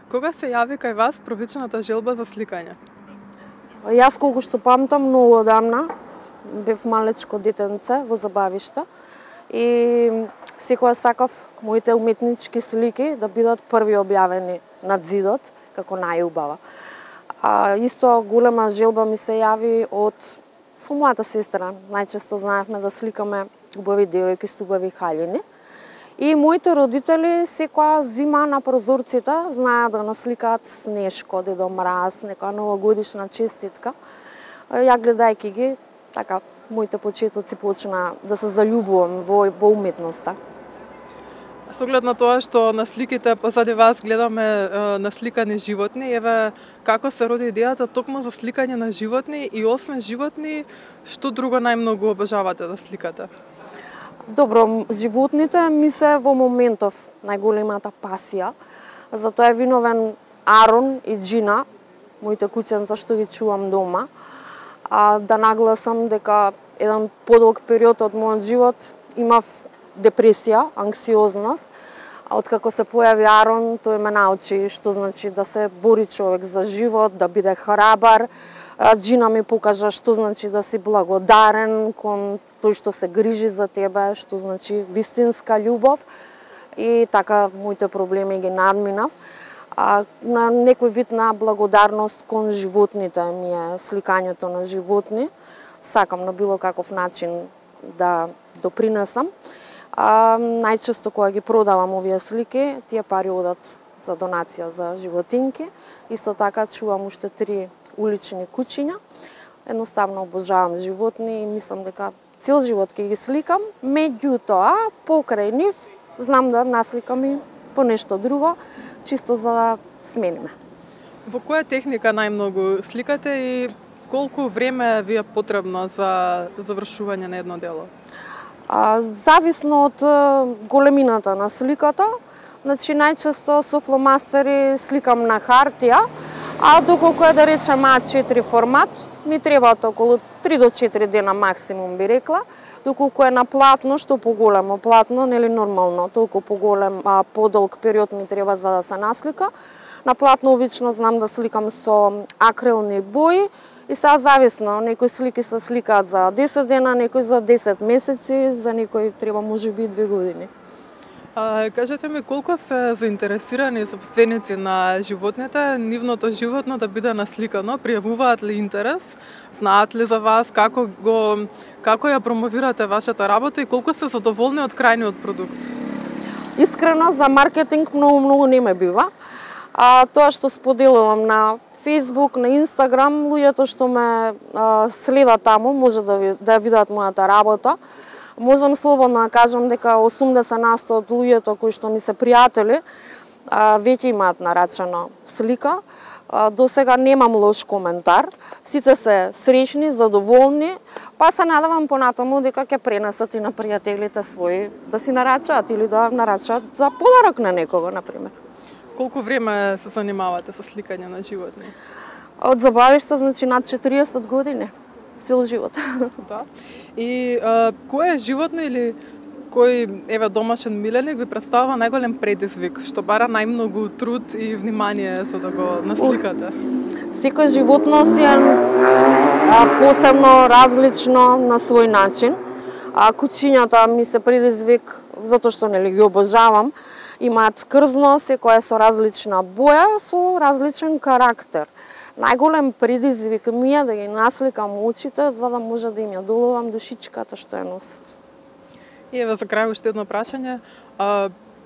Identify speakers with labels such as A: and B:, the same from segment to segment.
A: Кога се јави кај вас првичната желба за сликање?
B: Јас колку што памтам многу одамна, бев малечко детенце во забавишта и секогаш сакав моите уметнички слики да бидат први објавени над зидот како најубава. Исто голема желба ми се јави со мојата сестра. Најчесто знаевме да сликаме убави девојки со убави хаљини. И моите родители секоја зима на прозорците знаеа да насликаат Снешко, Дедо Мраз, некоја новогодишна честитка. Ја гледајќи ги, така, моите почетоци почна да се заљубувам во уметноста.
A: Со оглед на тоа што на сликите позади вас гледаме насликани животни, еве како се роди идејата токму за сликање на животни и освен животни, што друго најмногу обожавате да сликате?
B: Добро, животните ми се во моментов најголемата пасија. Затоа е виновен Арон и Джина, моите кученца што ги чувам дома. Да нагласам дека еден подолг период од мојот живот имав депресија, анксиозност. Откако се појави Арон, тој ме научи што значи да се бори човек за живот, да биде храбар. Джина ми покажа што значи да си благодарен кон тој што се грижи за тебе, што значи вистинска љубов. И така моите проблеми ги надминав. На некој вид на благодарност кон животните ми е сликањето на животни. Сакам на било каков начин да допринесам. Најчесто кога ги продавам овие слики, тие пари одат за донација за животинки. Исто така чувам уште 3 улични кучиња. Едноставно обожавам животни и мислам дека цел живот ќе ги сликам, меѓутоа покрај нив знам да насликам и по нешто друго, чисто за да смениме.
A: Во која техника најмногу сликате и колку време ви е потребно за завршување на едно дело?
B: Зависно од големината на сликата, значи најчесто со фломастери сликам на хартија, доколку е да речем А4 формат, ми требаат околу 3 до 4 дена максимум би рекла, доколку е на платно, што поголемо платно, нели нормално, толку поголем, подолг период ми треба за да се наслика. На платно обично знам да сликам со акрилни бои и сега зависно, некои слики се сликаат за 10 дена, некои за 10 месеци, за некои треба можеби 2 години.
A: Кажете ми, колку се заинтересирани собственици на животните, нивното животно да биде насликано? Пријавуваат ли интерес? Знаат ли за вас? Како ја промовирате вашата работа и колку се задоволни од крајниот продукт?
B: Искрено, за маркетинг многу не ме бива. Тоа што споделувам на Facebook, на Instagram, луѓето што ме следат таму може да видат мојата работа. Можам слободно да кажам дека 80% од луѓето кои што ми се пријатели веќе имаат нарачена слика. До сега немам лош коментар. Сите се среќни, задоволни, па се надевам понатаму дека ќе пренесат и на пријателите своји да си нарачаат или да нарачаат за подарок на некого, например.
A: Колку време се занимавате со сликање на животни?
B: Од забавишта, значи над 40 години. Цел живот.
A: Да. И кој е животно или кој домашен миленик ви представува најголем предизвик, што бара најмногу труд и внимание за да го насликате?
B: Секој животно си е посебно, различно на свој начин. Кучињата ми се предизвик затоа што нели ги обожавам. Имаат крзно, секоја со различна боја, со различен карактер. Најголем предизвик ми е да ги насликам очите, за да може да им ја доловам душичката што ја носат.
A: И еве за крај уште едно прашање.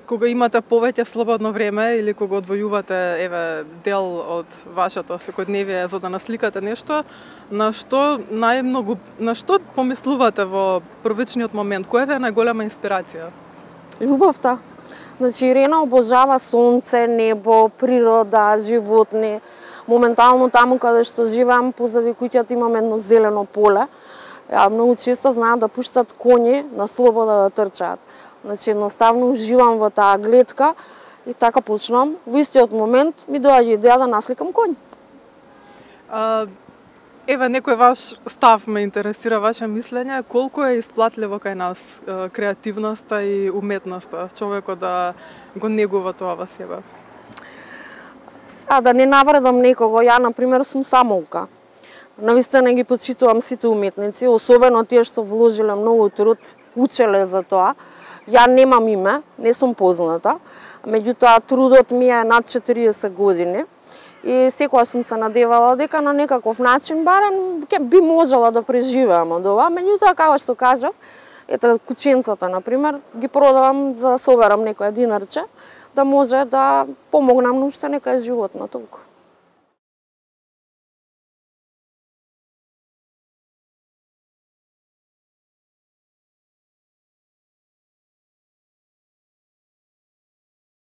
A: Кога имате повеќе слободно време или кога одвојувате дел од вашето секојдневие за да насликате нешто, на што помислувате во првичниот момент? Која е најголема инспирација?
B: Љубовта. Значи Ирена обожава сонце, небо, природа, животни. Моментално таму каде што живеам, позади куќата имам едно зелено поле. Многу често знаат да пуштат коњи на слобода да трчаат. Значи едноставно уживам во таа гледка и така почнам. Во истиот момент ми доаѓа идеја да насликам коњ.
A: Еве некој ваш став ме интересира, ваше мислење, колку е исплатливо кај нас креативноста и уметноста, човекот да го негува тоа во себе?
B: Сега да не навредам некого, ја на пример сум самоука. Навистина ги почитувам сите уметници, особено тие што вложиле многу труд, учеле за тоа. Ја немам име, не сум позната, меѓутоа трудот ми е над 40 години и секогаш сум се надевала дека на некаков начин барем би можела да преживеам од ова, меѓутоа како што кажав, ете кученцата на пример ги продавам за да соберам некое динарче, да може да помогнам на уште некој животно толку.